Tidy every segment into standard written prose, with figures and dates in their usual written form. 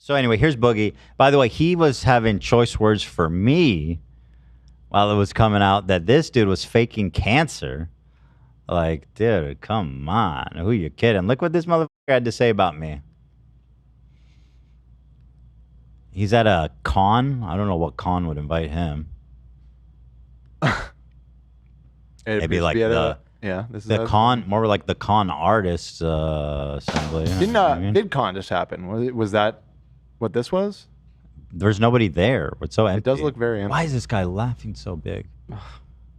So anyway, here's Boogie. By the way, he was having choice words for me while it was coming out that this dude was faking cancer. Like, dude, come on. Who you kidding? Look what this motherfucker had to say about me. He's at a con. I don't know what con would invite him. Maybe like the con, more like the con artists assembly. Didn't VidCon just happen? Was that what this was? There's nobody there. It's so empty. It does look very empty. Why is this guy laughing so big?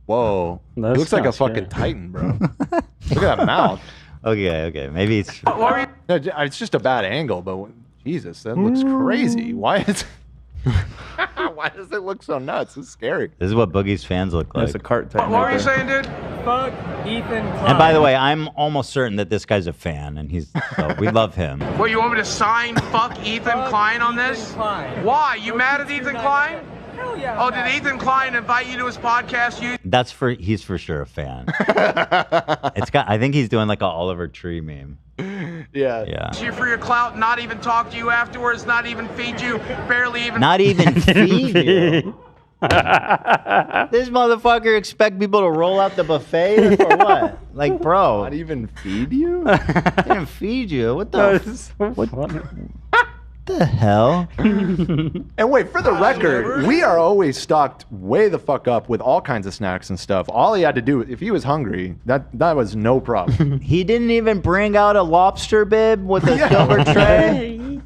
Whoa. He looks like a fucking titan, bro. Look at that mouth. Okay. Maybe it's... No, it's just a bad angle, but Jesus, that looks crazy. Why does it look so nuts? It's scary. This is what Boogie's fans look like. That's a cart type. What were you saying, dude? Fuck Ethan Klein. And by the way, I'm almost certain that this guy's a fan, and so we love him. What, you want me to sign fuck Ethan Klein on this? Klein. Why? You mad at Ethan Klein? Hell yeah. Oh, did Ethan Klein invite you to his podcast? He's for sure a fan. I think he's doing like an Oliver Tree meme. Yeah. You for your clout, not even talk to you afterwards, not even feed you, barely even. Not even feed you. This motherfucker expect people to roll out the buffet or what? Like, bro. Not even feed you? Didn't feed you. What the? What the hell? And wait, for the record, we are always stocked way the fuck up with all kinds of snacks and stuff. All he had to do, if he was hungry, that was no problem. He didn't even bring out a lobster bib with a silver tray.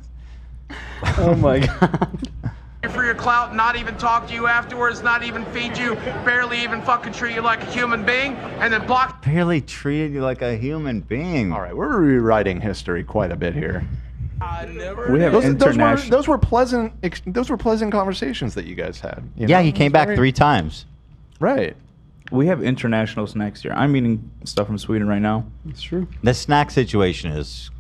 Oh my god. For your clout, not even talk to you afterwards, not even feed you, barely even fucking treat you like a human being, and then block. Barely treated you like a human being. All right, we're rewriting history quite a bit here. We have international. Those were pleasant conversations that you guys had. You Yeah, know? he came back 3 times. Right. We have international snacks here. I'm eating stuff from Sweden right now. It's true. The snack situation is...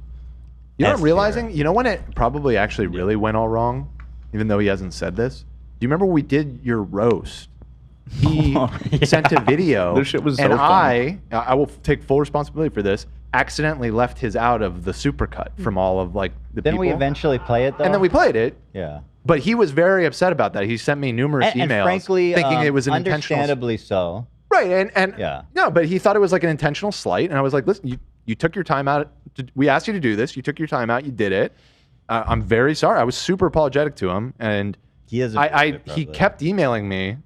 You know what I'm realizing? You know when it probably actually really went all wrong? Even though he hasn't said this? Do you remember when we did your roast? He sent a video, This shit was so and fun. I will take full responsibility for this, accidentally left his out of the supercut from all of like the Didn't people. we eventually play it though? And then we played it. Yeah. But he was very upset about that. He sent me numerous emails, and frankly, thinking it was an intentional. understandably so. Right, and Yeah. no, but he thought it was like an intentional slight, and I was like, listen, you took your time out. We asked you to do this. You took your time out. You did it. I'm very sorry. I was super apologetic to him, and he kept emailing me,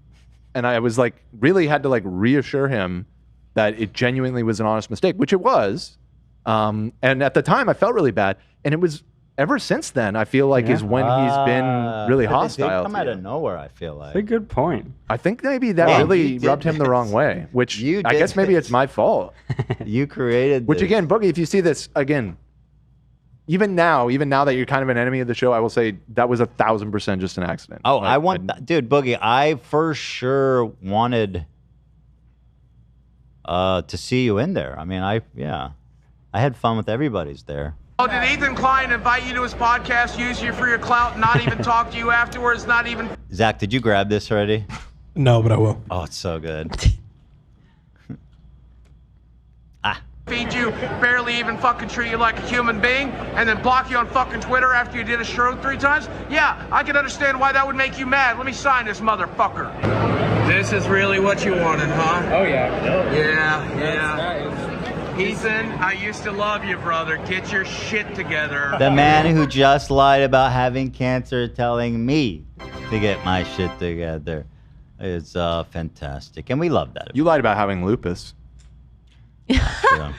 and I was like, really had to like reassure him that it genuinely was an honest mistake, which it was. And at the time, I felt really bad, and it was ever since then. I feel like is when he's been really hostile. They come out of nowhere. I feel like. That's a good point. I think maybe that really rubbed him the wrong way, which I guess maybe it's my fault. You created. Which again, Boogie, if you see this again, even now that you're kind of an enemy of the show, I will say that was 1,000% just an accident. Oh, dude, Boogie, I for sure wanted to see you in there. I mean, I had fun with everybody's there. Oh, did Ethan Klein invite you to his podcast, use you for your clout, not even talk to you afterwards, not even... Zach, did you grab this already? No, but I will. Oh, it's so good. feed you, barely even fucking treat you like a human being, and then block you on fucking Twitter after you did a show 3 times? Yeah, I can understand why that would make you mad. Let me sign this motherfucker. This is really what you wanted, huh? Oh, yeah. Yeah. Ethan, I used to love you, brother. Get your shit together. The man who just lied about having cancer telling me to get my shit together is fantastic. And we love that. You lied about having lupus. Yeah.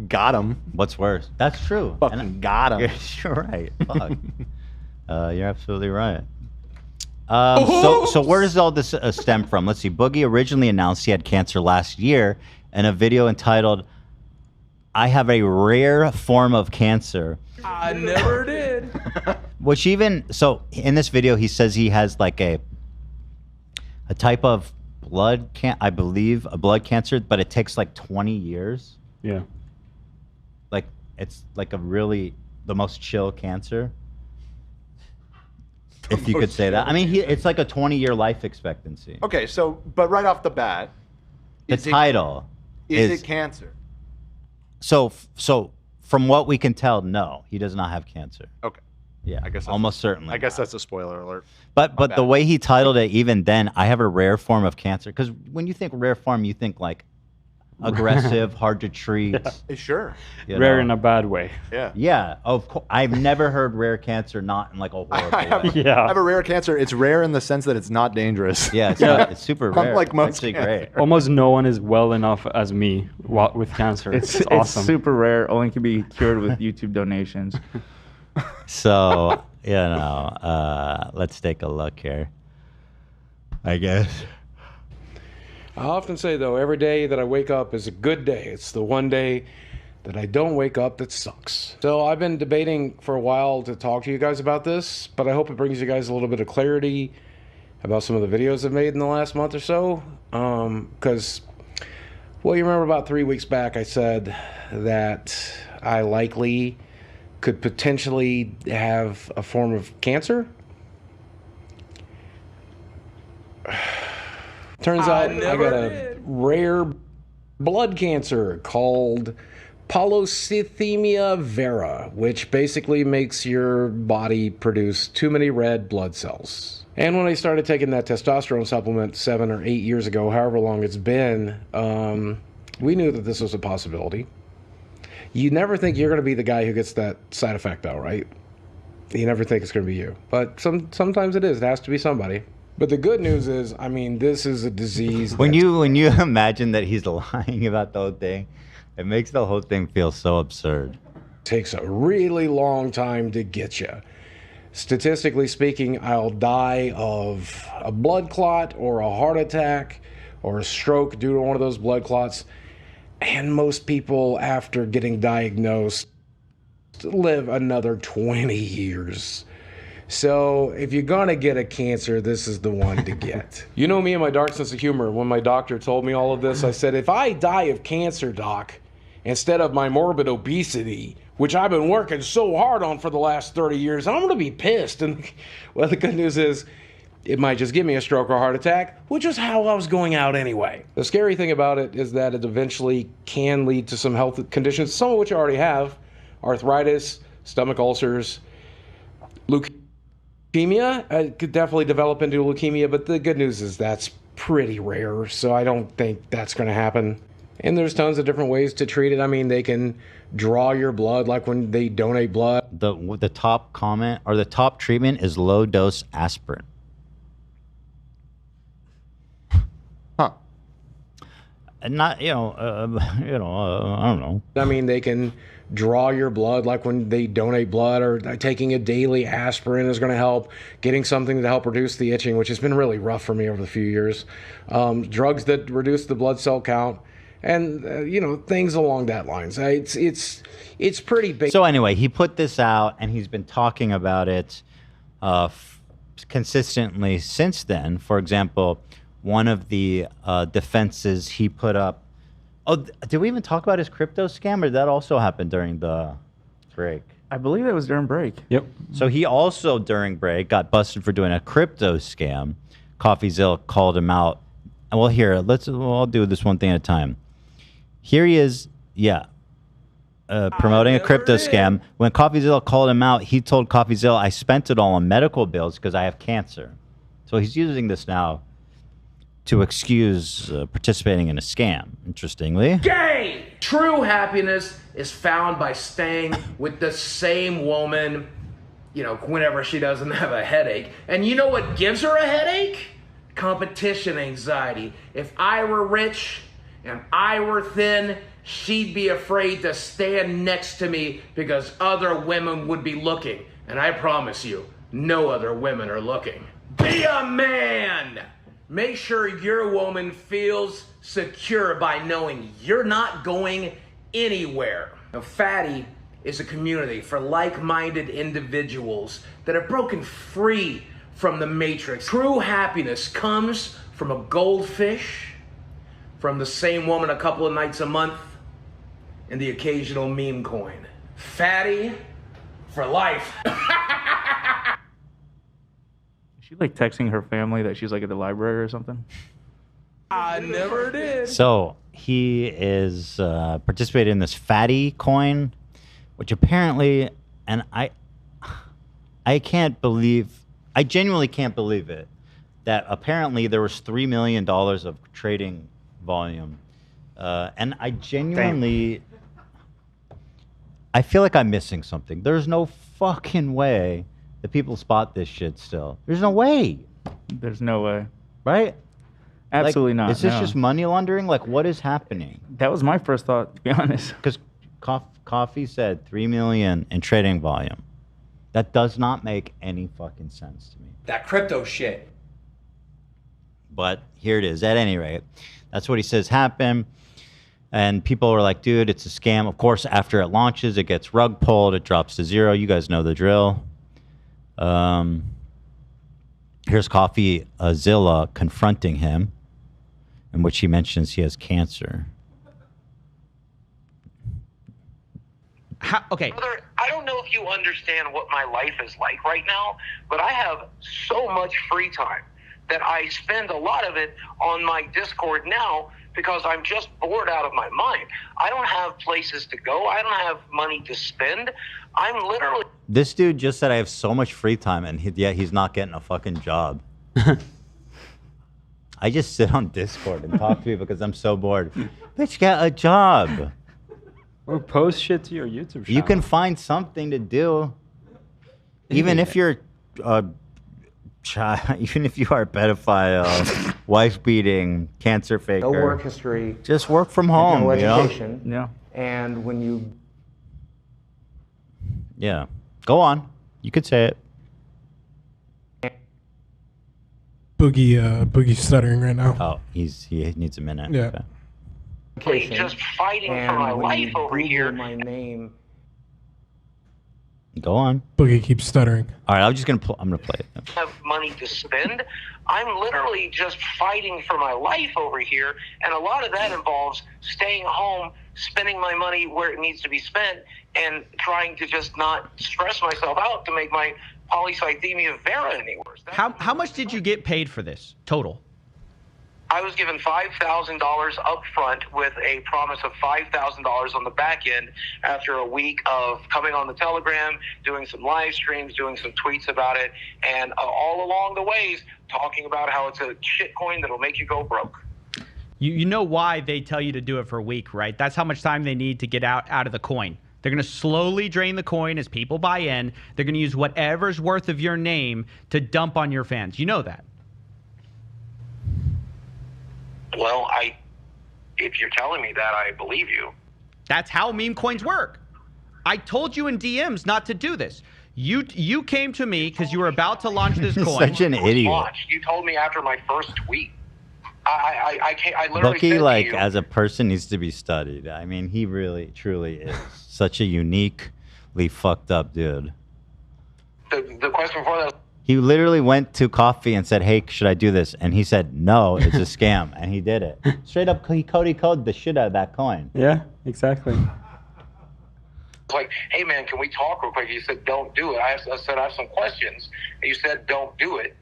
Got him. What's worse? That's true. Fucking got him. You're right. Fuck. You're absolutely right. So where does all this stem from? Let's see. Boogie originally announced he had cancer last year in a video entitled, "I have a rare form of cancer." I never did. Which so in this video, he says he has like a type of I believe a blood cancer, but it takes like 20 years. Yeah. Like it's like the most chill cancer. If you could say that. I mean, it's like a 20-year life expectancy. Okay, so, but right off the bat, The title is it cancer? So from what we can tell, no, he does not have cancer. Okay. Yeah, I guess almost certainly. I guess that's a spoiler alert. But the way he titled it, even then, I have a rare form of cancer. Because when you think rare form, you think like aggressive, hard to treat. Sure. Rare in a bad way. Yeah. Yeah, of course. I've never heard rare cancer not in like a horrible way. I have a rare cancer. It's rare in the sense that it's not dangerous. Yeah, it's super rare. Unlike most Actually cancer. great. Almost no one is well enough as me with cancer. It's awesome. It's super rare. Only can be cured with YouTube donations. So, let's take a look here. I guess. I often say, though, every day that I wake up is a good day. It's the one day that I don't wake up that sucks. So I've been debating for a while to talk to you guys about this, but I hope it brings you guys a little bit of clarity about some of the videos I've made in the last month or so. Because, well, you remember about 3 weeks back I said that I likely could potentially have a form of cancer? Turns out I got a rare blood cancer called polycythemia vera, which basically makes your body produce too many red blood cells. And when I started taking that testosterone supplement 7 or 8 years ago, however long it's been, we knew that this was a possibility. You never think you're going to be the guy who gets that side effect, though, right? You never think it's going to be you. But sometimes it is. It has to be somebody. But the good news is, I mean, this is a disease. When you imagine that he's lying about the whole thing, it makes the whole thing feel so absurd. Takes a really long time to get you. Statistically speaking, I'll die of a blood clot or a heart attack or a stroke due to one of those blood clots. And most people, after getting diagnosed, live another 20 years. So if you're gonna get a cancer, this is the one to get. You know me and my dark sense of humor. When my doctor told me all of this, I said, if I die of cancer, doc, instead of my morbid obesity, which I've been working so hard on for the last 30 years, I'm gonna be pissed. And well, the good news is, it might just give me a stroke or a heart attack, which is how I was going out anyway. The scary thing about it is that it eventually can lead to some health conditions, some of which I already have: arthritis, stomach ulcers, leukemia. I could definitely develop into leukemia, but the good news is that's pretty rare, so I don't think that's going to happen. And there's tons of different ways to treat it. I mean, they can draw your blood, like when they donate blood. The top comment or the top treatment is low dose aspirin. Huh. And not, I don't know. I mean, they can draw your blood, like when they donate blood, or taking a daily aspirin is going to help. Getting something to help reduce the itching, which has been really rough for me over the few years. Drugs that reduce the blood cell count, and things along that lines. It's pretty big. So anyway, he put this out, and he's been talking about it consistently since then. For example, one of the defenses he put up. Oh, did we even talk about his crypto scam, or did that also happen during the break? I believe that was during break. Yep. So he also, during break, got busted for doing a crypto scam. CoffeeZilla called him out. Well, here, I'll do this one thing at a time. Here he is, promoting a crypto scam. When CoffeeZilla called him out, he told CoffeeZilla, I spent it all on medical bills because I have cancer. So he's using this now to excuse participating in a scam, interestingly. Gay! True happiness is found by staying with the same woman, whenever she doesn't have a headache. And you know what gives her a headache? Competition anxiety. If I were rich and I were thin, she'd be afraid to stand next to me because other women would be looking. And I promise you, no other women are looking. Be a man! Make sure your woman feels secure by knowing you're not going anywhere. Now, Fatty is a community for like-minded individuals that have broken free from the matrix. True happiness comes from a goldfish, from the same woman a couple of nights a month, and the occasional meme coin. Fatty for life. Is she like texting her family that she's like at the library or something? I never did. So he is participating in this Fatty coin, which apparently, and I I genuinely can't believe it, that apparently there was $3 million of trading volume. And I genuinely, I feel like I'm missing something. There's no fucking way that people spot this shit still. There's no way. There's no way. Right? Absolutely not. Is this no. just money laundering? Like, what is happening? That was my first thought, to be honest. Because Coffee said 3 million in trading volume. That does not make any fucking sense to me. That crypto shit. But here it is. At any rate, that's what he says happened. And people were like, dude, it's a scam. Of course, after it launches, it gets rug pulled. It drops to zero. You guys know the drill. Here's Coffee Zilla confronting him, in which he mentions he has cancer. Okay. Brother, I don't know if you understand what my life is like right now, but I have so much free time that I spend a lot of it on my Discord now because I'm just bored out of my mind. I don't have places to go. I don't have money to spend. I'm literally... This dude just said I have so much free time, and he's not getting a fucking job. I just sit on Discord and talk to people because I'm so bored. Bitch, get a job. Or post shit to your YouTube channel. You can find something to do. Even if you're even if you are a pedophile, wife-beating, cancer faker. No work history. Just work from home, no you know? education. Yeah. And when you... Yeah. Go on. You could say it. Boogie's stuttering right now. Oh, he needs a minute. Yeah. Okay. Just fighting for my life over here. My name. Go on. Boogie keeps stuttering. All right, I'm gonna play it. Have money to spend. I'm literally just fighting for my life over here, and a lot of that involves staying home, spending my money where it needs to be spent, and trying to just not stress myself out to make my polycythemia vera any worse. How much did you get paid for this total? I was given $5,000 up front with a promise of $5,000 on the back end after a week of coming on the Telegram, doing some live streams, doing some tweets about it, and all along the ways talking about how it's a shit coin that'll make you go broke. You know why they tell you to do it for a week, right? That's how much time they need to get out of the coin. They're going to slowly drain the coin as people buy in. They're going to use whatever's worth of your name to dump on your fans. You know that. Well, if you're telling me that, I believe you. That's how meme coins work. I told you in DMs not to do this. You came to me because you were about to launch this coin. Such an idiot. You told me after my first tweet. I literally Boogie, said like, to you, as a person, needs to be studied. I mean, he really, truly is such a uniquely fucked up dude. The question before that. He literally went to Coffee and said, hey, should I do this? And he said, no, it's a scam. And he did it. Straight up, he coded the shit out of that coin. Yeah, exactly. It's like, hey, man, can we talk real quick? You said, don't do it. I said, I have some questions. And you said, don't do it.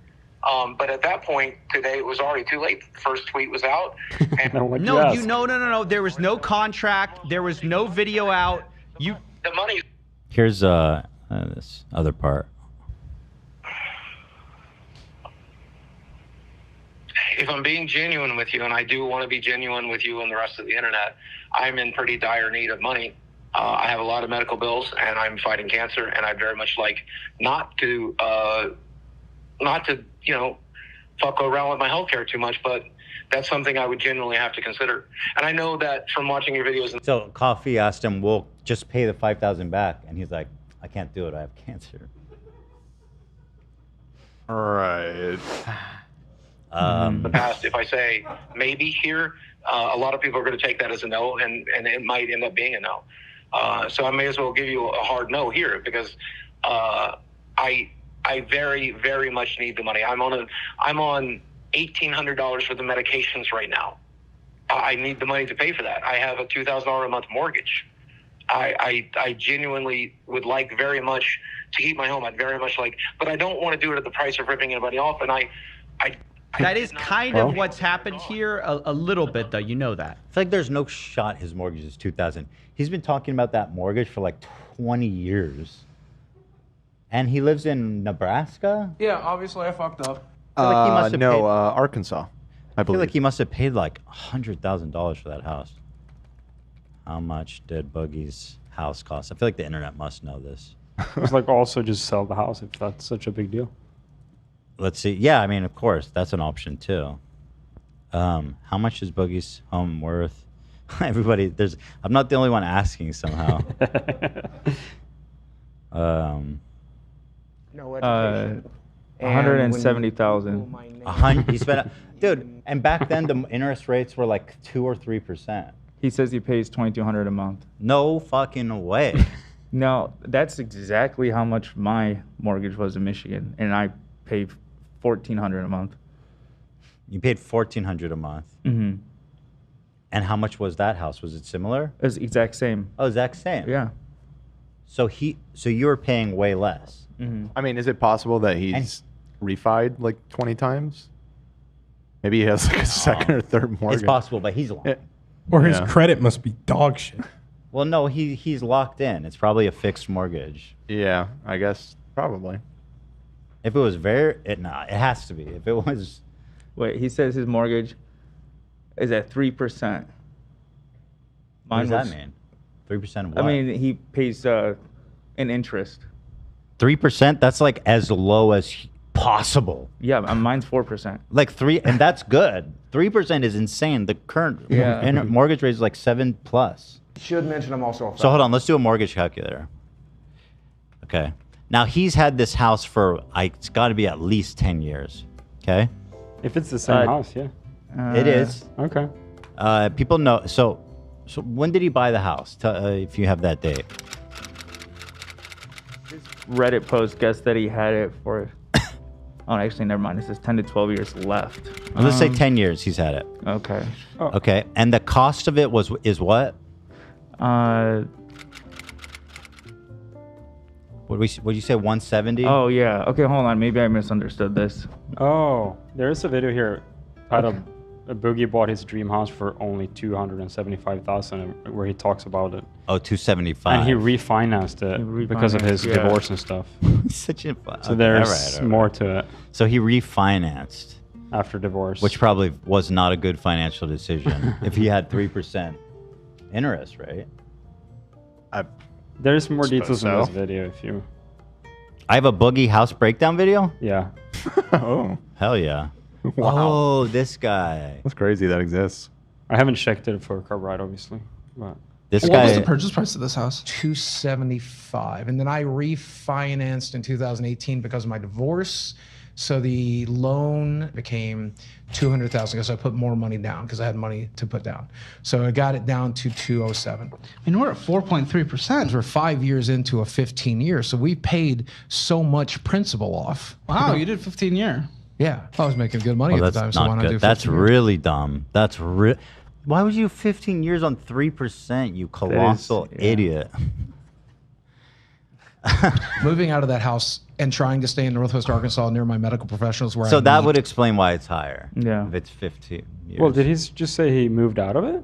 But at that point today, it was already too late. The first tweet was out. And No. There was no contract. There was no video out. The money. Here's this other part. If I'm being genuine with you, and I do want to be genuine with you and the rest of the internet, I'm in pretty dire need of money. I have a lot of medical bills, and I'm fighting cancer, and I very much like not to fuck around with my healthcare too much, but that's something I would genuinely have to consider. And I know that from watching your videos. So Coffee asked him, "We'll just pay the $5,000 back," and he's like, "I can't do it. I have cancer." All right. The past, if I say maybe here, a lot of people are going to take that as a no, and it might end up being a no. So I may as well give you a hard no here because I very, very much need the money. I'm on $1,800 for the medications right now. I need the money to pay for that. I have a $2,000 a month mortgage. I genuinely would like very much to keep my home. I'd very much like, but I don't want to do it at the price of ripping anybody off. And that is kind of what's happened here a little bit, though. You know that. It's like there's no shot his mortgage is $2,000. He's been talking about that mortgage for like 20 years. And he lives in Nebraska? Yeah, obviously I fucked up. I feel like he must have paid, Arkansas. I feel believe. like he must have paid like $100,000 for that house. How much did Boogie's house cost? I feel like the internet must know this. It's like also just sell the house if that's such a big deal. Let's see. Yeah, I mean, of course, that's an option too. How much is Boogie's home worth? Everybody, I'm not the only one asking somehow. No education. 170,000. He spent, dude. And back then, the interest rates were like 2 or 3%. He says he pays $2,200 a month. No fucking way. No, that's exactly how much my mortgage was in Michigan, and I pay $1,400 a month. You paid $1,400 a month. Mm-hmm. And how much was that house? Was it similar? It was the exact same. Oh, exact same. Yeah. So you were paying way less. Mm-hmm. I mean, is it possible that he's refied like 20 times? Maybe he has like a second or third mortgage. It's possible, but he's lying. Or his credit must be dog shit. Well, no, he's locked in. It's probably a fixed mortgage. Yeah, I guess probably. If it was it has to be. If it was. Wait, he says his mortgage is at 3%. What does that mean? 3% of what? I mean, he pays an interest. 3%? That's like as low as possible. Yeah, mine's 4%. Like 3, and that's good. 3% is insane. The current mortgage rate is like 7+. Should mention I'm also a So hold on, let's do a mortgage calculator. Okay. Now he's had this house for it's got to be at least 10 years. Okay. If it's the same house, yeah. It is. Okay. People know. So when did he buy the house? If you have that date. Reddit post guessed that he had it for. Oh, actually, never mind. It says 10 to 12 years left. Well, let's say 10 years he's had it. Okay. Oh. Okay. And the cost of it is what? What you say? 170? Oh yeah. Okay, hold on. Maybe I misunderstood this. Oh, there is a video here. Boogie bought his dream house for only $275,000, where he talks about it. Oh, 275. And he refinanced it because of his divorce and stuff. Such a so there's more to it. So he refinanced after divorce, which probably was not a good financial decision if he had 3% interest, right? There's more details in this video if you. I have a Boogie house breakdown video. Yeah. Oh. Hell yeah. Wow. Oh, this guy. That's crazy that exists. I haven't checked it for a car ride, obviously. But What was the purchase price of this house? $275, and then I refinanced in 2018 because of my divorce. So the loan became $200,000 because I put more money down because I had money to put down. So I got it down to $207. And we're at 4.3%. We're 5 years into a 15 years, so we paid so much principal off. Wow, you did 15 year. Yeah, I was making good money at the time. So why not do 15 That's years? really dumb. That's Why would you 15 years on 3%? You colossal idiot. Moving out of that house and trying to stay in Northwest Arkansas near my medical professionals where So I that need would explain why it's higher. Yeah. If it's 15 years. well, did he just say he moved out of it?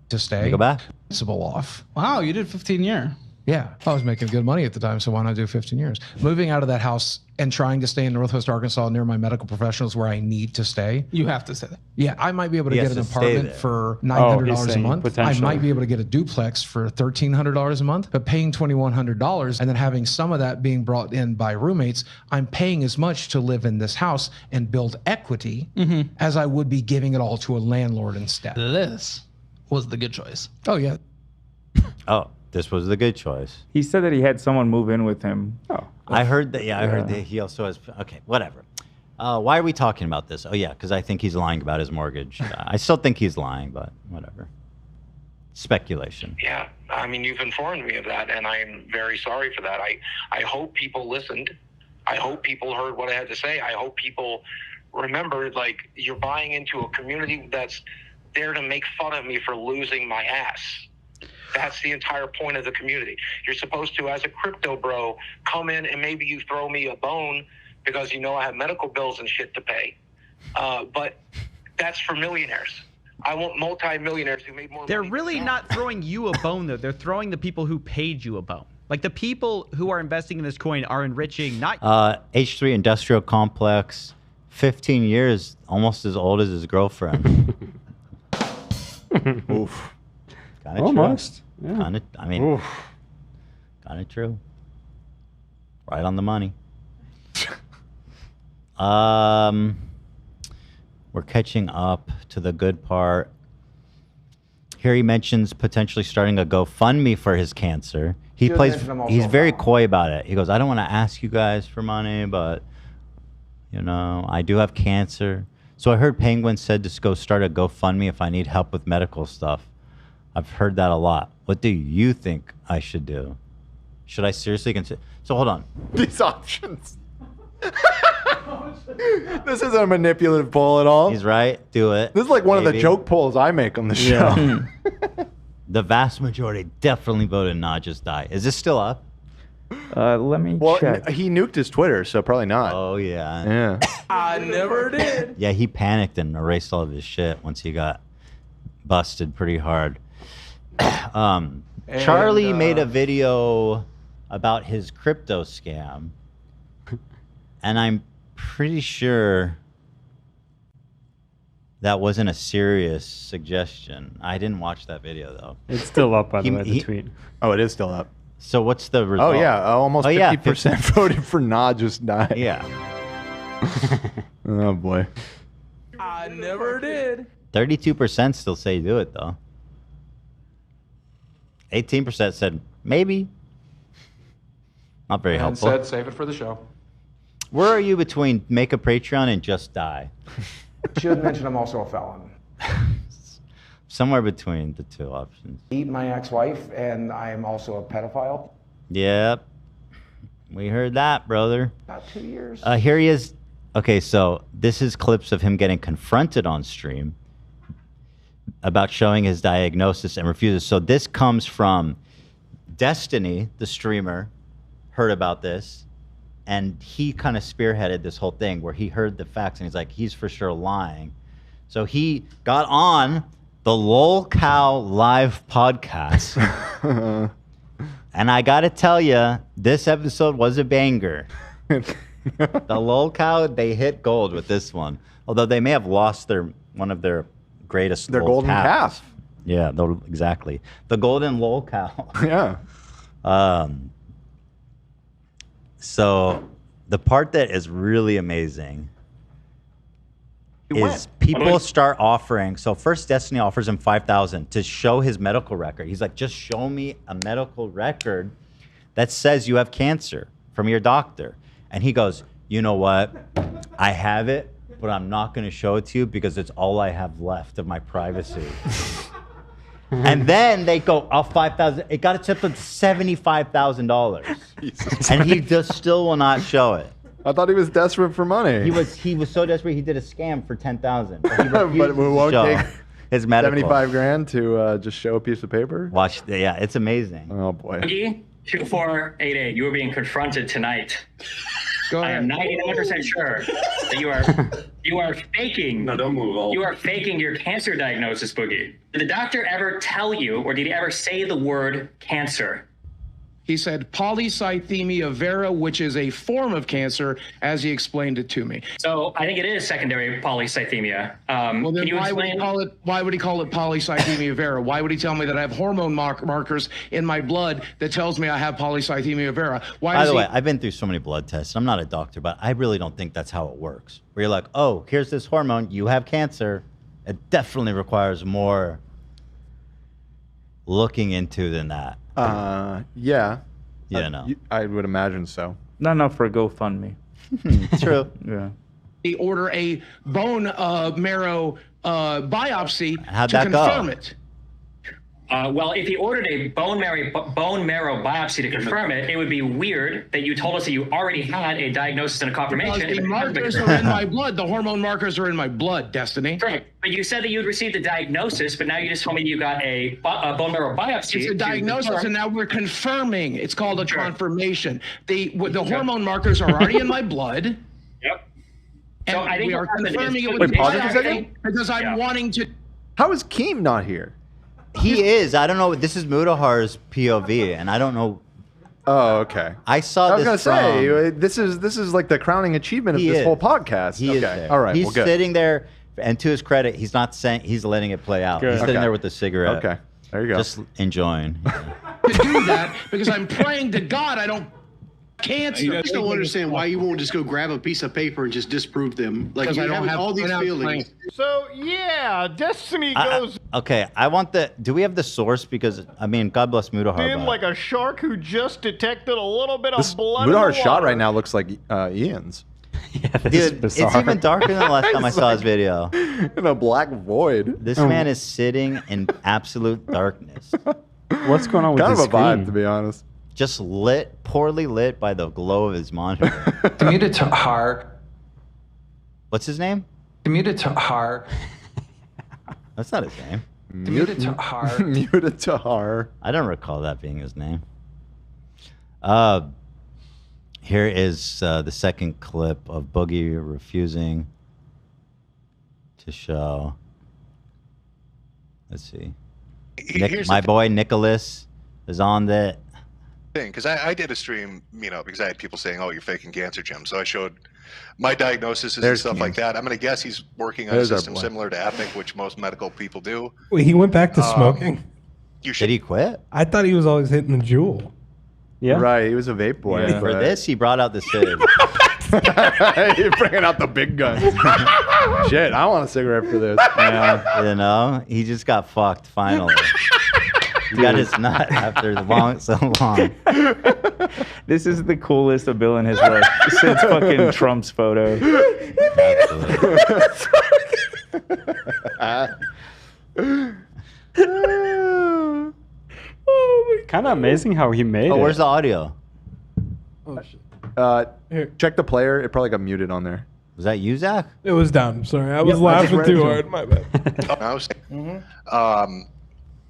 to stay. Go back. Principal off. Wow, you did 15 year. Yeah, I was making good money at the time, so why not do 15 years? Moving out of that house and trying to stay in Northwest Arkansas near my medical professionals where I need to stay. You have to stay there. Yeah, I might be able to He get has an to stay apartment there. for he's $900 a saying month. I potentially. might be able to get a duplex for $1,300 a month, but paying $2,100 and then having some of that being brought in by roommates, I'm paying as much to live in this house and build equity as I would be giving it all to a landlord instead. This was the good choice. Oh, yeah. Oh, this was the good choice. He said that he had someone move in with him. Oh. I heard that. Yeah, I heard that he also has. Okay, whatever. Why are we talking about this? Oh, yeah, because I think he's lying about his mortgage. I still think he's lying, but whatever. Speculation. Yeah, I mean, you've informed me of that, and I'm very sorry for that. I hope people listened. I hope people heard what I had to say. I hope people remembered, like, you're buying into a community that's there to make fun of me for losing my ass. That's the entire point of the community. You're supposed to, as a crypto bro, come in and maybe you throw me a bone because you know I have medical bills and shit to pay. But that's for millionaires. I want multi-millionaires who made more They're money. really not throwing you a bone, though. They're throwing the people who paid you a bone. Like the people who are investing in this coin are enriching not. H3 Industrial Complex, 15 years, almost as old as his girlfriend. Oof. Kinda Almost. True. Yeah. Kinda, I mean, kind of true. Right on the money. We're catching up to the good part. Here he mentions potentially starting a GoFundMe for his cancer. He's very coy about it. He goes, I don't want to ask you guys for money, but you know, I do have cancer. So I heard Penguin said to go start a GoFundMe if I need help with medical stuff. I've heard that a lot. What do you think I should do? Should I seriously consider? So hold on. These options. This isn't a manipulative poll at all. He's right. Do it. This is like one of the joke polls I make on the show. The vast majority definitely voted not just die. Is this still up? Let me check. He nuked his Twitter, so probably not. Oh, yeah. Yeah. I never did. Yeah, he panicked and erased all of his shit once he got busted pretty hard. Charlie made a video about his crypto scam, and I'm pretty sure that wasn't a serious suggestion. I didn't watch that video, though. It's still up, by the way, the tweet. Oh, it is still up. So what's the result? Oh, yeah. Almost 50% 50%. voted for not just die. Yeah. Oh, boy. I never did. 32% still say do it, though. 18% said maybe. Not very helpful. Said save it for the show. Where are you between make a Patreon and just die? Should mention I'm also a felon. Somewhere between the two options. Eat my ex-wife, and I am also a pedophile. Yep. We heard that, brother. About 2 years. Here he is. Okay, so this is clips of him getting confronted on stream about showing his diagnosis and refuses. So this comes from Destiny, the streamer, heard about this, and he kind of spearheaded this whole thing where he heard the facts and he's like, he's for sure lying. So he got on the LOL Cow live podcast. And I got to tell you, this episode was a banger. The LOL Cow, they hit gold with this one. Although they may have lost one of their greatest Their golden calf. Yeah, exactly. The golden LOL Cow. Yeah. So the part that is really amazing is people start offering. So first Destiny offers him $5,000 to show his medical record. He's like, just show me a medical record that says you have cancer from your doctor. And he goes, you know what? I have it, but I'm not going to show it to you because it's all I have left of my privacy. And then they go, oh, $5,000. It got it up to $75,000. And he just still will not show it. I thought he was desperate for money. He was so desperate he did a scam for $10,000. But we won't take his medical. 75 grand to just show a piece of paper. Watch, yeah, it's amazing. Oh boy. Boogie, 2488, you are being confronted tonight. Go ahead. I am 99% sure that you are faking. No, don't move. You are faking your cancer diagnosis, Boogie. Did the doctor ever tell you, or did he ever say the word cancer? He said polycythemia vera, which is a form of cancer, as he explained it to me. So I think it is secondary polycythemia. Well, then why would he call it polycythemia vera? Why would he tell me that I have hormone markers in my blood that tells me I have polycythemia vera? By the way, I've been through so many blood tests. I'm not a doctor, but I really don't think that's how it works. Where you're like, oh, here's this hormone, you have cancer. It definitely requires more looking into than that. Yeah. Yeah, no. I would imagine so. Not enough for a GoFundMe. True. Yeah. They order a bone marrow biopsy How'd to that confirm go? it. Well, if he ordered a bone marrow biopsy to confirm it, it would be weird that you told us that you already had a diagnosis and a confirmation. Because the markers are in my blood. The hormone markers are in my blood, Destiny. Correct. But you said that you'd received the diagnosis, but now you just told me you got a bone marrow biopsy. It's a diagnosis, and now we're confirming. It's called a confirmation. The hormone markers are already in my blood. Yep. And So I think we are what happened confirming is- it with Wait, the pause it for a biopsy second. because I'm wanting to. How is Keem not here? He is. I don't know. This is Mudahar's POV, and I don't know. Oh, okay. I saw I was this gonna say from- this is like the crowning achievement of He this is. whole podcast. He okay. is there. All right. He's well, good. sitting there, and to his credit, he's not saying he's letting it play out. Good. He's sitting Okay. there with a cigarette. Okay. There you go. Just enjoying. To do that because I'm praying to God I don't cancer. I just don't understand why you won't just go grab a piece of paper and just disprove them. Like Because you I don't have all these enough feelings. So yeah, Destiny goes Okay, I want the. Do we have the source? Because I mean, God bless Mudahar. in but- like a shark who just detected a little bit of This blood. in the Mudahar's shot water. right now looks like Ian's. Dude, it's even darker than the last time I saw his video. In a black void. This man is sitting in absolute darkness. What's going on with Kind the of a vibe, screen? to be honest. Just lit, poorly lit by the glow of his monitor. Keemstar. What's his name? Keemstar. That's not his name. Keemstar. Mutatahar. I don't recall that being his name. Here is the second clip of Boogie refusing to show. Let's see. Here's My the boy Nicholas is on that. thing, because I did a stream, because I had people saying, "Oh, you're faking cancer, Jim." So I showed my diagnoses and There's stuff Keem. like that. I'm going to guess he's working on There's a our system boy. similar to Epic, which most medical people do. Wait, he went back to smoking? You should. Did he quit? I thought he was always hitting the jewel. Yeah. Right. He was a vape boy. Yeah. For but- this, he brought out the Civ. You're bringing out the big guns. Shit, I want a cigarette for this. Yeah, he just got fucked finally. He got his nut after so long. This is the coolest a Bill in his life since fucking Trump's photo. Kind of amazing how he made it. Where's the audio? Oh, shit. Check the player. It probably got muted on there. Was that you, Zach? It was down. Sorry, I was Yep, I just laughing read it too to hard. him. My bad. I was-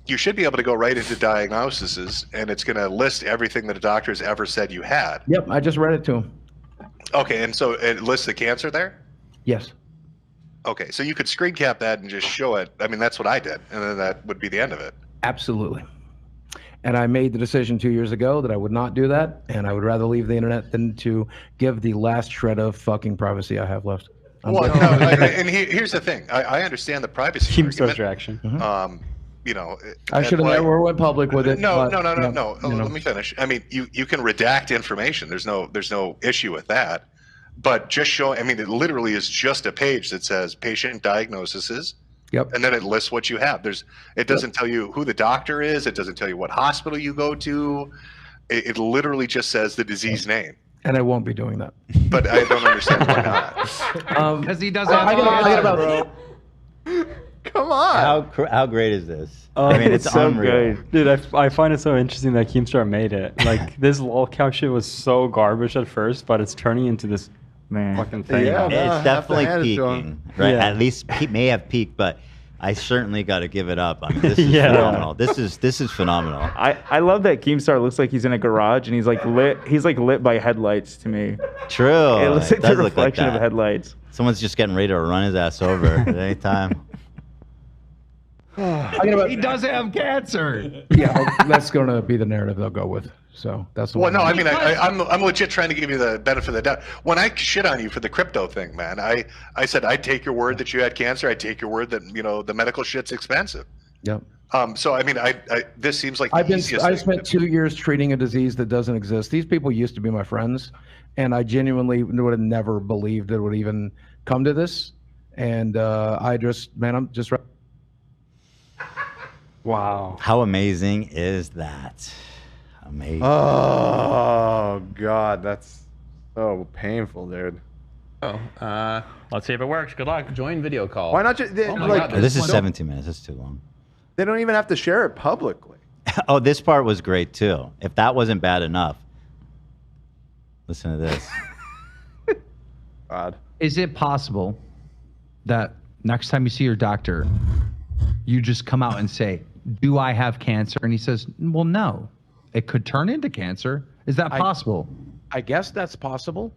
you should be able to go right into diagnoses, and it's going to list everything that a doctor has ever said you had. Yep, I just read it to him. Okay, and so it lists the cancer there? Yes. Okay, so you could screen cap that and just show it. I mean, that's what I did, and then that would be the end of it. Absolutely. And I made the decision 2 years ago that I would not do that, and I would rather leave the internet than to give the last shred of fucking privacy I have left. Well, no, and here's the thing. I understand the privacy Keemstar's reaction. I should have never went public with it. No. but, Let me finish. I mean, you can redact information. There's no issue with that. But just show. I mean, it literally is just a page that says patient diagnoses. Yep. And then it lists what you have. It doesn't tell you who the doctor is. It doesn't tell you what hospital you go to. It literally just says the disease name. And I won't be doing that. But I don't understand why not. Because he doesn't. I got about. Come on. How great is this? Oh, I mean, it's so unreal. good. Dude, I find it so interesting that Keemstar made it. Like, this lolcow shit was so garbage at first, but it's turning into this fucking thing. Yeah, It's definitely hand it to peaking, right? Yeah. At least he may have peaked, but I certainly got to give it up. I mean, this is Yeah. phenomenal. This is phenomenal. I love that Keemstar looks like he's in a garage and he's like lit. He's like lit by headlights to me. True. It looks like the does look like reflection of that. headlights. Someone's just getting ready to run his ass over at any time. He does have cancer. Yeah, that's going to be the narrative they'll go with. So that's the Well, one. no, I mean, I'm legit trying to give you the benefit of the doubt. When I shit on you for the crypto thing, man, I said I'd take your word that you had cancer. I'd take your word that the medical shit's expensive. Yep. So I mean, this seems like the I easiest thing. spent 2 years treating a disease that doesn't exist. These people used to be my friends, and I genuinely would have never believed it would even come to this. And I'm just. Wow. How amazing is that? Amazing. Oh God, that's so painful, dude. Let's see if it works. Good luck. Join video call. Why not just This is 17 minutes. That's too long. They don't even have to share it publicly. Oh, this part was great too. If that wasn't bad enough, listen to this. God. Is it possible that next time you see your doctor, you just come out and say, "Do I have cancer?" And he says, "Well, no. It could turn into cancer." Is that possible? I guess that's possible.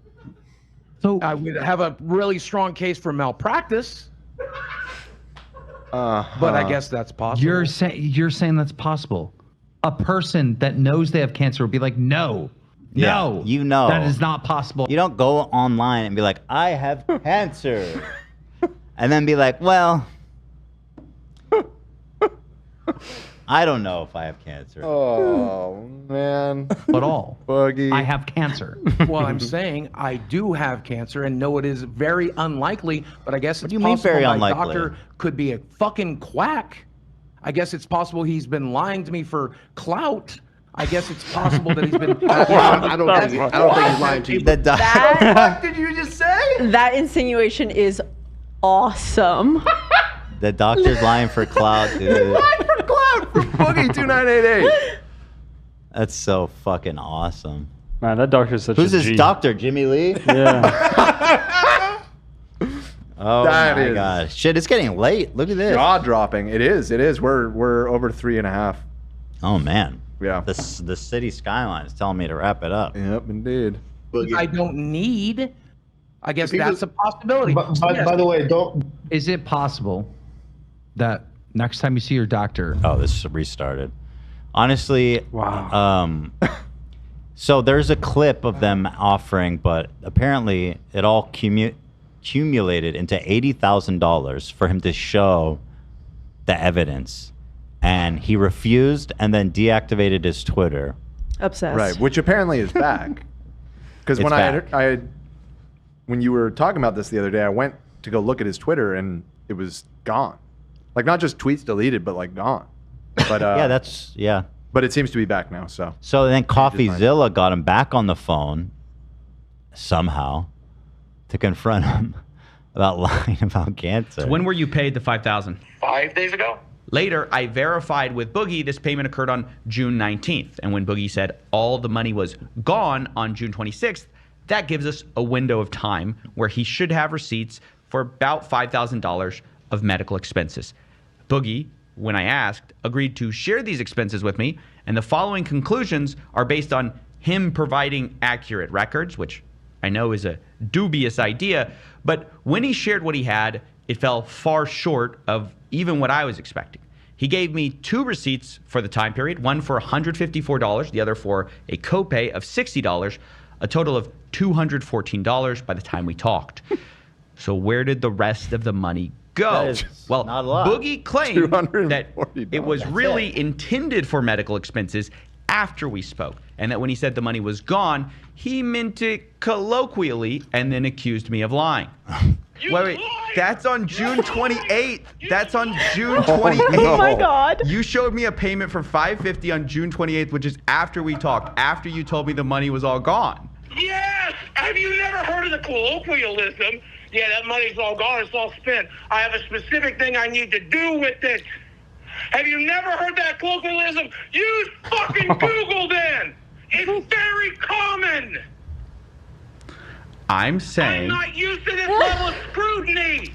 So I would have a really strong case for malpractice. But I guess that's possible. You're saying that's possible. a person that knows they have cancer would be like, no, no, you know that is not possible. You don't go online and be like, I have cancer, and then be like, well, I don't know if I have cancer. Oh man, But all Boogie. I have cancer. Well, I'm saying I do have cancer and know it is very unlikely, but I guess it's do you mean possible very my unlikely? doctor could be a fucking quack. I guess it's possible he's been lying to me for clout. I guess it's possible that he's been. I don't think he's lying to you. The doc- What did you just say? That insinuation is awesome. The doctor's lying for clout, dude. Lying for clout from Boogie 2988. That's so fucking awesome. Man, that doctor's such Who's a this G. doctor, Jimmy Lee? Yeah. Oh That my is- gosh. Shit, it's getting late. Look at this. Jaw dropping. It is. It is. We're over 3.5. Oh man. Yeah. The city skyline is telling me to wrap it up. Yep, indeed. I don't need. I guess that's a possibility. But by the way, don't. Is it possible that next time you see your doctor? Oh, this restarted. Honestly, Wow. So there's a clip of them offering, but apparently it all accumulated into $80,000 for him to show the evidence, and he refused and then deactivated his Twitter. Obsessed. Right, which apparently is back. Because It's when back. when you were talking about this the other day, I went to go look at his Twitter and it was gone. Like not just tweets deleted, but like gone. But yeah. But it seems to be back now. So Then CoffeeZilla got him back on the phone somehow to confront him about lying about cancer. So when were you paid the $5,000? 5 days ago. Later, I verified with Boogie this payment occurred on June 19th. And when Boogie said all the money was gone on June 26th, that gives us a window of time where he should have receipts for about $5,000 of medical expenses. Boogie, when I asked, agreed to share these expenses with me. And the following conclusions are based on him providing accurate records, which I know is a dubious idea. But when he shared what he had, it fell far short of even what I was expecting. He gave me 2 receipts for the time period, one for $154, the other for a copay of $60, a total of $214 by the time we talked. So where did the rest of the money go? That is Well, not a lot. Boogie claimed that $240. it was really intended for medical expenses after we spoke, and that when he said the money was gone, he meant it colloquially and then accused me of lying. Wait, that's on June 28th. That's on June 28th. Oh my God. You showed me a payment for $550 on June 28th, which is after we talked, after you told me the money was all gone. Yes! Have you never heard of the colloquialism? Yeah, that money's all gone. It's all spent. I have a specific thing I need to do with it. Have you never heard that colloquialism? Use fucking Google then. It's very common. I'm saying. I'm not used to this level of scrutiny.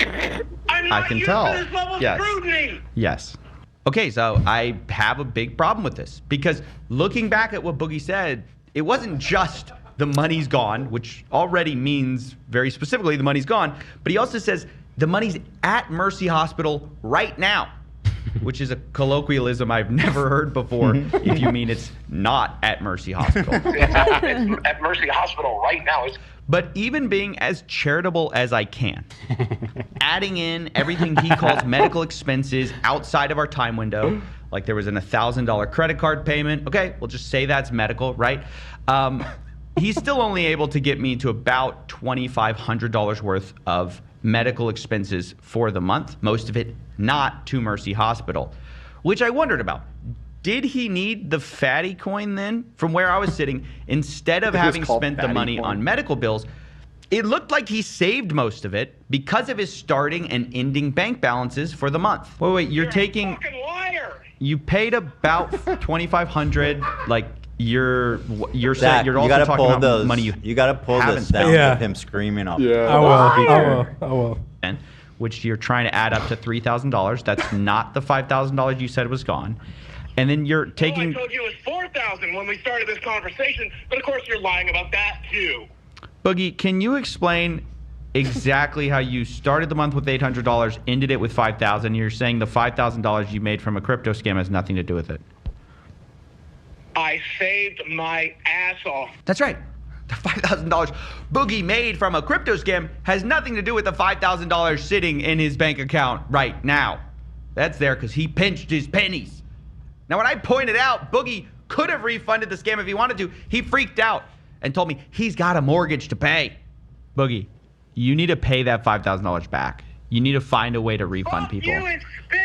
I'm not I can used tell. to this level of Yes. scrutiny. Yes. Okay, so I have a big problem with this because looking back at what Boogie said, it wasn't just the money's gone, which already means very specifically the money's gone, but he also says the money's at Mercy Hospital right now, which is a colloquialism I've never heard before if you mean it's not at Mercy Hospital. It's at Mercy Hospital right now. But even being as charitable as I can, adding in everything he calls medical expenses outside of our time window, like there was an $1,000 credit card payment. Okay, we'll just say that's medical, right? He's still only able to get me to about $2,500 worth of medical expenses for the month, most of it not to Mercy Hospital, which I wondered about. Did he need the fatty coin then? From where I was sitting, instead of It was having called spent the fatty money coin. on medical bills, it looked like he saved most of it because of his starting and ending bank balances for the month. Wait, you're taking. A fucking liar. You paid about $2,500. Like you're saying Zach, you're you also gotta talking pull about those. money You gotta pull haven't this spent. down Yeah. with him screaming off. I will. I will. Which you're trying to add up to $3,000. That's not the $5,000 you said was gone. And then you're taking. I told you it was 4,000 when we started this conversation, but of course you're lying about that too. Boogie, can you explain exactly how you started the month with $800, ended it with $5,000? You're saying the $5,000 you made from a crypto scam has nothing to do with it. I saved my ass off. That's right. The $5,000 Boogie made from a crypto scam has nothing to do with the $5,000 sitting in his bank account right now. That's there because he pinched his pennies. Now, when I pointed out Boogie could have refunded the scam if he wanted to, he freaked out and told me he's got a mortgage to pay. Boogie, you need to pay that $5,000 back. You need to find a way to refund people. You, it's spent.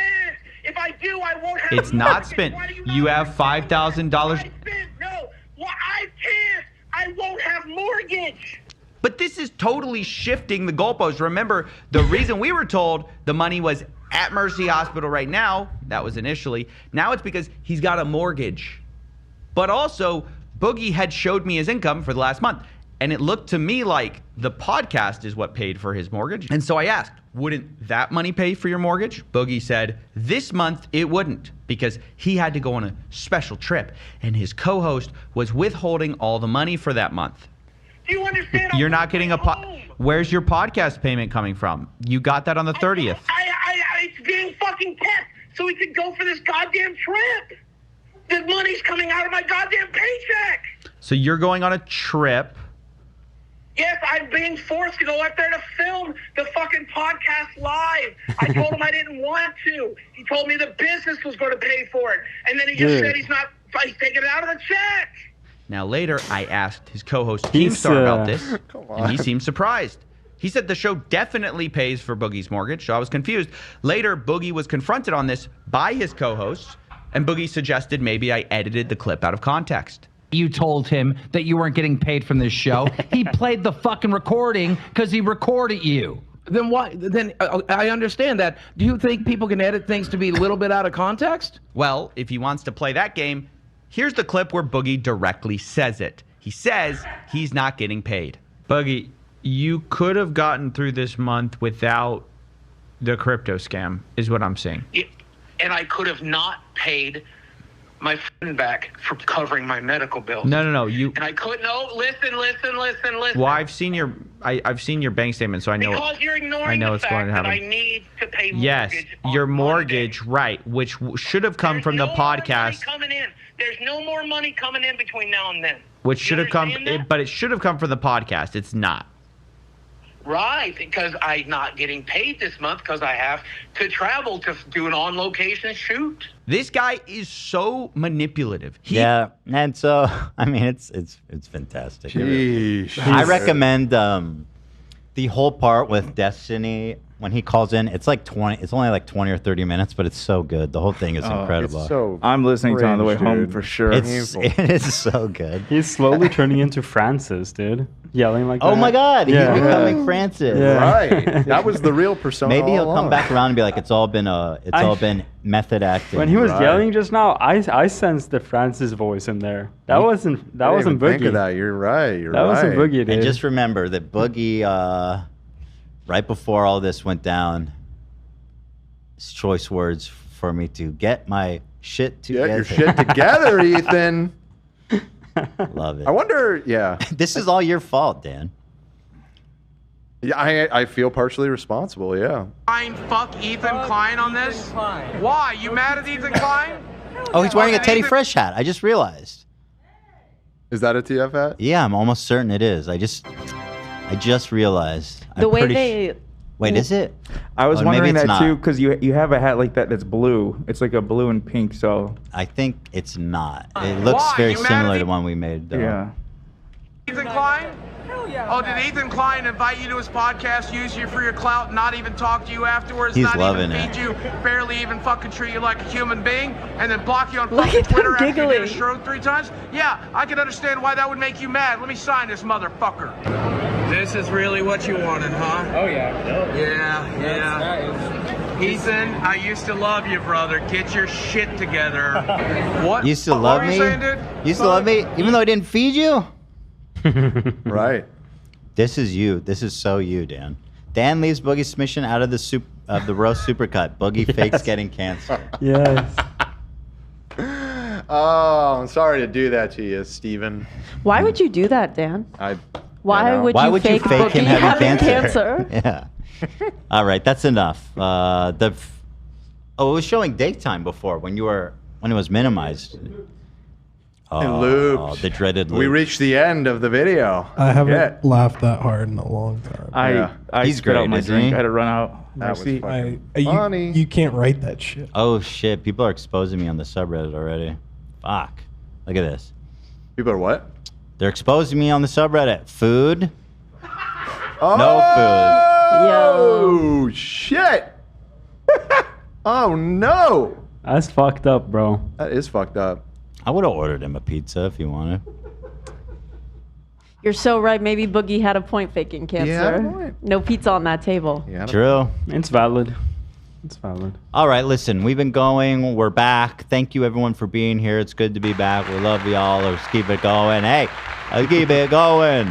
If I do, I won't have It's not spent. You have $5,000. No, well, I can't. I won't have mortgage. But this is totally shifting the goalposts. Remember, the reason we were told the money was at Mercy Hospital right now, that was initially. Now it's because he's got a mortgage. But also, Boogie had showed me his income for the last month. And it looked to me like the podcast is what paid for his mortgage. And so I asked, wouldn't that money pay for your mortgage? Boogie said, this month it wouldn't, because he had to go on a special trip and his co-host was withholding all the money for that month. Do you understand? You're not getting where's your podcast payment coming from? You got that on the 30th. It's being fucking kept so we could go for this goddamn trip. The money's coming out of my goddamn paycheck. So you're going on a trip. Yes, I'm being forced to go up there to film the fucking podcast live. I told him I didn't want to. He told me the business was going to pay for it. And then he just said he's taking it out of the check. Now later, I asked his co-host Keemstar about this, and he seemed surprised. He said the show definitely pays for Boogie's mortgage, so I was confused. Later, Boogie was confronted on this by his co-hosts, and Boogie suggested maybe I edited the clip out of context. You told him that you weren't getting paid from this show. He played the fucking recording because he recorded you. Then why? Then I understand that. Do you think people can edit things to be a little bit out of context? Well, if he wants to play that game, here's the clip where Boogie directly says it. He says he's not getting paid. Boogie, you could have gotten through this month without the crypto scam, is what I'm saying. And I could have not paid my friend back for covering my medical bills. No. And I couldn't. No, listen. Well, I've seen your bank statement, so I know. Because you're ignoring I know the what's fact going to that happen. I need to pay mortgage. Yes, your mortgage, right, which should have come from the podcast. Coming in. There's no more money coming in between now and then. Which should have come, but it should have come from the podcast. It's not. Right, because I'm not getting paid this month because I have to travel to do an on-location shoot. This guy is so manipulative. Yeah, and so I mean, it's fantastic. Sheesh. I recommend the whole part with Destiny when he calls in. It's like 20. It's only like 20 or 30 minutes, but it's so good. The whole thing is incredible. I'm listening to it on the way home for sure. It is so good. He's slowly turning into Francis, dude. Yelling like that. Oh my God, he's becoming Francis. Yeah. Right, that was the real persona. Maybe he'll all come along. back around and be like, it's all been method acting. When he was yelling just now, I sensed the Francis voice in there. That wasn't Boogie. Think of that. You're right. That wasn't Boogie, dude. And just remember that Boogie, right before all this went down, his choice words for me to get my shit together. Get your shit together, Ethan. Love it. I wonder, This is all your fault, Dan. Yeah, I feel partially responsible, yeah. Fuck Ethan Klein on this? Why? You mad at Ethan Klein? Oh, he's wearing a Teddy Fresh hat. I just realized. Is that a TF hat? Yeah, I'm almost certain it is. I just realized. The way they... Wait, is it? I was Oh, wondering maybe it's that not. too because you have a hat like that that's blue. It's like a blue and pink, so... I think it's not. It looks Why? very You mad similar at to one we made, though. Yeah. Ethan Klein? Hell yeah. Oh, did Ethan Klein invite you to his podcast, use you for your clout, not even talk to you afterwards, He's not loving even it. feed you, barely even fucking treat you like a human being, and then block you on Look fucking at them Twitter after you did a giggling. stroke 3 times? Yeah, I can understand why that would make you mad. Let me sign this motherfucker. This is really what you wanted, huh? Oh, yeah. Yeah. Ethan, I used to love you, brother. Get your shit together. What? You still What love were me? you saying, dude? You still love me, even though I didn't feed you? Right. This is you. This is so you, Dan. Dan leaves Boogie's submission out of the roast supercut. Boogie fakes getting cancer. Yes. Oh, I'm sorry to do that to you, Steven. Why would you do that, Dan? Why would Why you would fake you fake him Boogie having cancer? Yeah. All right, that's enough. It was showing date time before when it was minimized. It looped. The dreaded loop. We reached the end of the video. I haven't laughed that hard in a long time. I He's spit great, out my isn't drink. he? I had to run out. That was seat. fucking You can't write that shit. Oh shit! People are exposing me on the subreddit already. Fuck! Look at this. People are what? They're exposing me on the subreddit. Food. Oh, No food. Shit. Oh no. That's fucked up, bro. That is fucked up. I would have ordered him a pizza if he wanted. You're so right. Maybe Boogie had a point faking cancer. point. No pizza on that table. True. It's valid. It's valid. All right, listen, we've been going. We're back. Thank you, everyone, for being here. It's good to be back. We love y'all. Let's keep it going. Hey, let's keep it going.